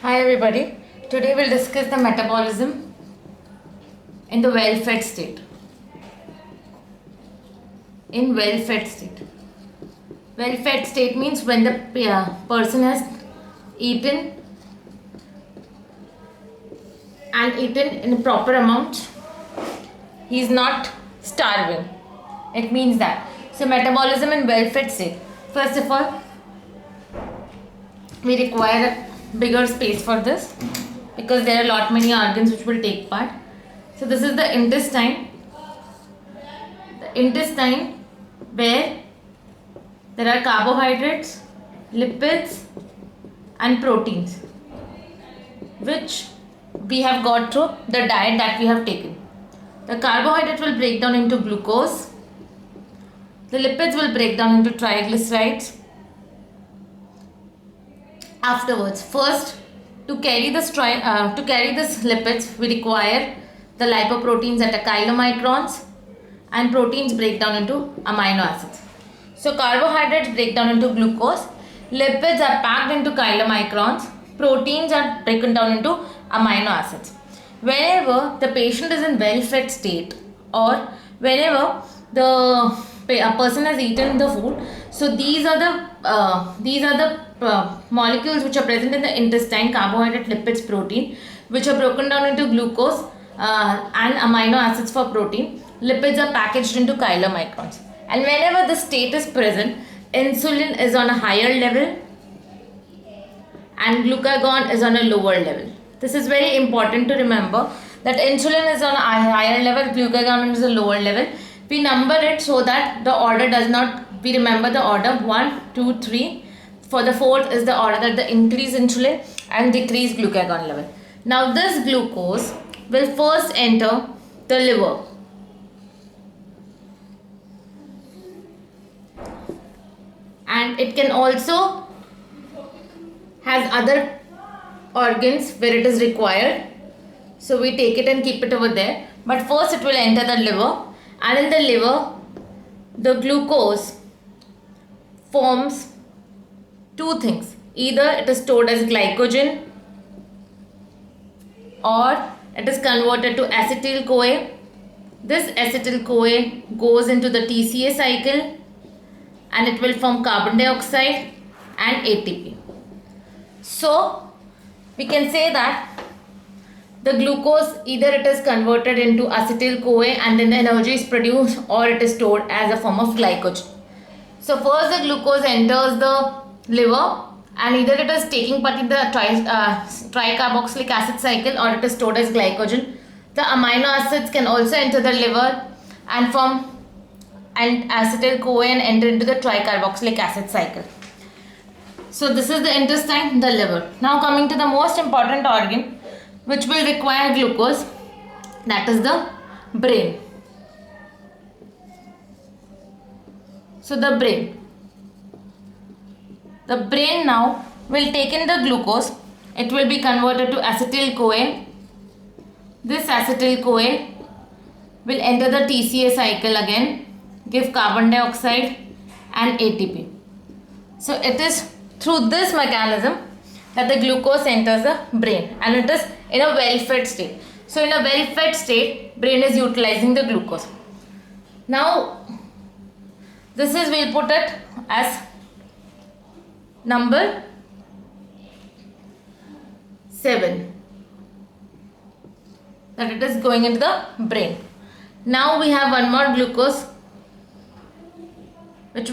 Hi everybody. Today we'll discuss the metabolism in the well-fed state. In well-fed state. Well-fed state means when the person has eaten and eaten in a proper amount. He is not starving. It means that. So metabolism in well-fed state. First of all, we require a bigger space for this because there are a lot many organs which will take part. So this is the intestine. The intestine where there are carbohydrates, lipids and proteins which we have got through the diet that we have taken. The carbohydrate will break down into glucose. The lipids will break down into triglycerides. Afterwards, first to carry this lipids, we require the lipoproteins at a kilomicrons, and proteins break down into amino acids. So carbohydrates break down into glucose, lipids are packed into kilomicrons, proteins are broken down into amino acids. Whenever the patient is in well-fed state or whenever a person has eaten the food, so these are the molecules which are present in the intestine, carbohydrate, lipids, protein, which are broken down into glucose and amino acids for protein. Lipids are packaged into kilomicrons, and whenever the state is present, insulin is on a higher level and glucagon is on a lower level. This is very important to remember, that insulin is on a higher level, glucagon is a lower level. We number it so that the order does not, we remember the order 1, 2, 3. For the fourth is the order that the increase insulin and decrease glucagon level. Now this glucose will first enter the liver. And it can also has other organs where it is required. So we take it and keep it over there. But first it will enter the liver. And in the liver, the glucose forms two things. Either it is stored as glycogen or it is converted to acetyl-CoA. This acetyl-CoA goes into the TCA cycle and it will form carbon dioxide and ATP. So we can say that the glucose, either it is converted into acetyl-CoA and then the energy is produced, or it is stored as a form of glycogen. So first the glucose enters the liver and either it is taking part in the tricarboxylic acid cycle or it is stored as glycogen. The amino acids can also enter the liver and form and acetyl-CoA and enter into the tricarboxylic acid cycle. So this is the intestine, the liver. Now coming to the most important organ which will require glucose, that is the brain. So the brain now will take in the glucose, it will be converted to acetyl-CoA. This acetyl-CoA will enter the TCA cycle again, give carbon dioxide and ATP. So it is through this mechanism that the glucose enters the brain, and it is in a well-fed state. So in a well-fed state, brain is utilizing the glucose. Now this is, we'll put it as number 7, that it is going into the brain. Now we have one more glucose which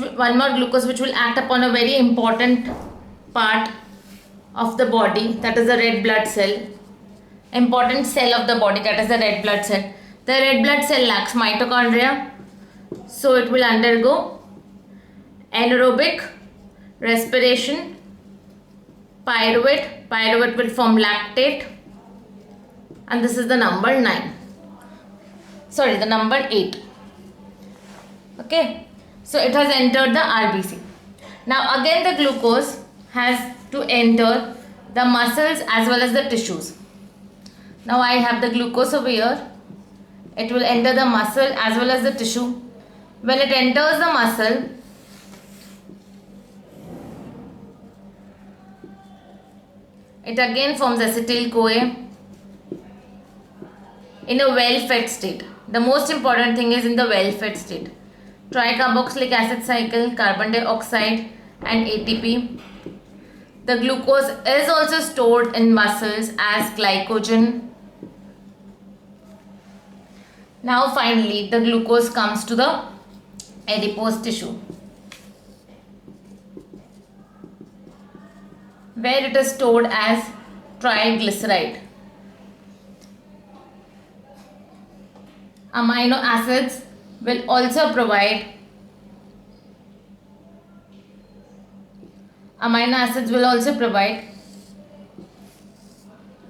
will act upon a very important part of the body, that is the red blood cell. Important cell of the body, that is the red blood cell. The red blood cell lacks mitochondria, so it will undergo anaerobic respiration. Pyruvate will form lactate, and this is the number 8. Okay, so it has entered the RBC. Now again the glucose has to enter the muscles as well as the tissues. Now I have the glucose over here. It will enter the muscle as well as the tissue. When it enters the muscle, It again forms acetyl-CoA in a well-fed state. The most important thing is in the well-fed state. Tricarboxylic acid cycle, carbon dioxide and ATP. The glucose is also stored in muscles as glycogen. Now finally the glucose comes to the adipose tissue, where it is stored as triglyceride. Amino acids will also provide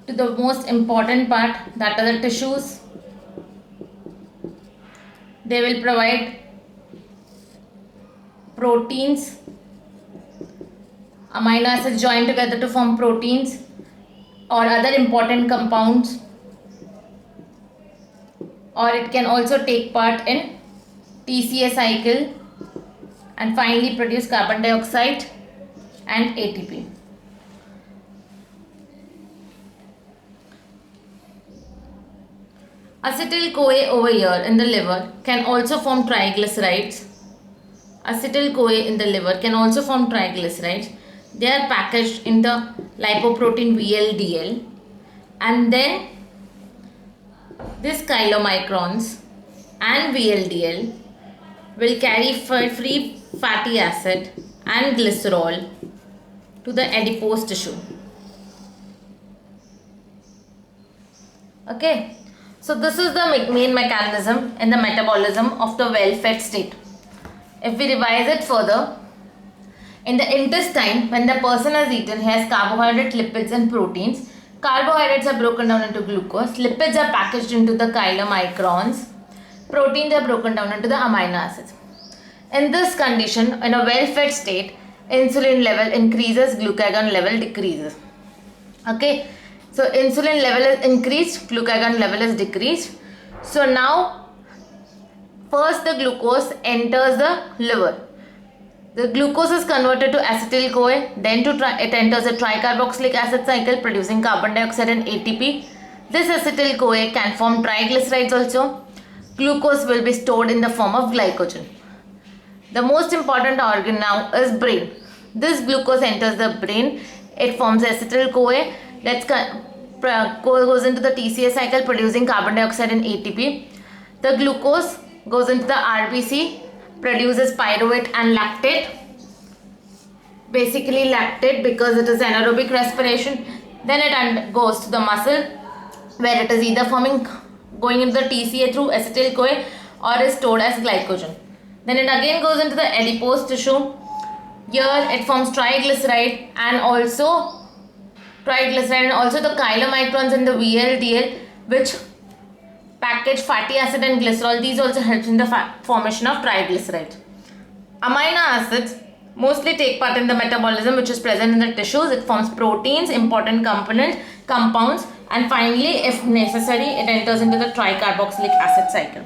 to the most important part, that are the tissues. They will provide proteins. Amino acids join together to form proteins or other important compounds, or it can also take part in TCA cycle and finally produce carbon dioxide and ATP. Acetyl-CoA over here in the liver can also form triglycerides. Acetyl-CoA in the liver can also form triglycerides. They are packaged in the lipoprotein VLDL, and then these chylomicrons and VLDL will carry free fatty acid and glycerol to the adipose tissue. Okay, so this is the main mechanism in the metabolism of the well-fed state. If we revise it further, in the intestine, when the person has eaten, he has carbohydrate, lipids and proteins. Carbohydrates are broken down into glucose, lipids are packaged into the chylomicrons, proteins are broken down into the amino acids. In this condition, in a well-fed state, insulin level increases, glucagon level decreases. Okay, so insulin level is increased, glucagon level is decreased. So now, first the glucose enters the liver. The glucose is converted to acetyl-CoA, then it enters a tricarboxylic acid cycle producing carbon dioxide and ATP. This acetyl-CoA can form triglycerides also. Glucose will be stored in the form of glycogen. The most important organ now is brain. This glucose enters the brain. It forms acetyl-CoA. Goes into the TCA cycle producing carbon dioxide and ATP. The glucose goes into the RBC, produces pyruvate and lactate. Basically lactate because it is anaerobic respiration. Then it goes to the muscle, where it is either going into the TCA through acetyl-CoA or is stored as glycogen. Then it again goes into the adipose tissue. Here it forms triglyceride and also the chylomicrons in the VLDL, which package fatty acid and glycerol. These also helps in the formation of triglycerides. Amino acids mostly take part in the metabolism, which is present in the tissues. It forms proteins, important compounds, and finally, if necessary, it enters into the tricarboxylic acid cycle.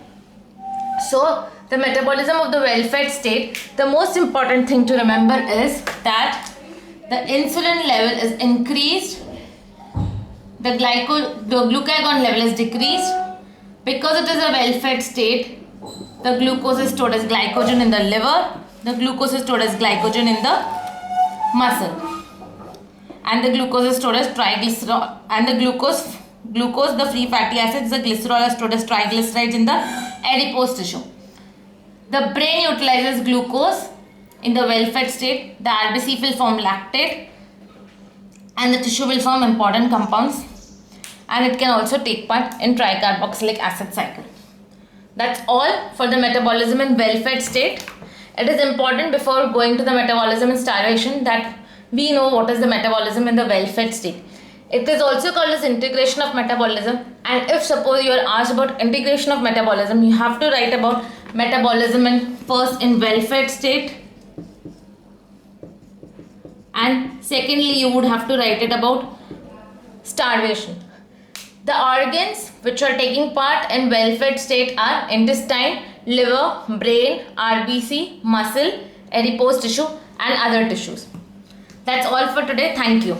So, the metabolism of the well-fed state, the most important thing to remember is that the insulin level is increased, the glucagon level is decreased. Because it is a well-fed state, the glucose is stored as glycogen in the liver, the glucose is stored as glycogen in the muscle, and the glucose is stored as triglycerol, and the glucose, the free fatty acids, the glycerol are stored as triglycerides in the adipose tissue. The brain utilizes glucose in the well-fed state. The RBC will form lactate and the tissue will form important compounds, and it can also take part in tricarboxylic acid cycle. That's all for the metabolism in well-fed state. It is important before going to the metabolism in starvation that we know what is the metabolism in the well-fed state. It is also called as integration of metabolism, and if suppose you are asked about integration of metabolism, you have to write about metabolism first in well-fed state, and secondly you would have to write it about starvation. The organs which are taking part in well-fed state are intestine, liver, brain, RBC, muscle, adipose tissue and other tissues. That's all for today. Thank you.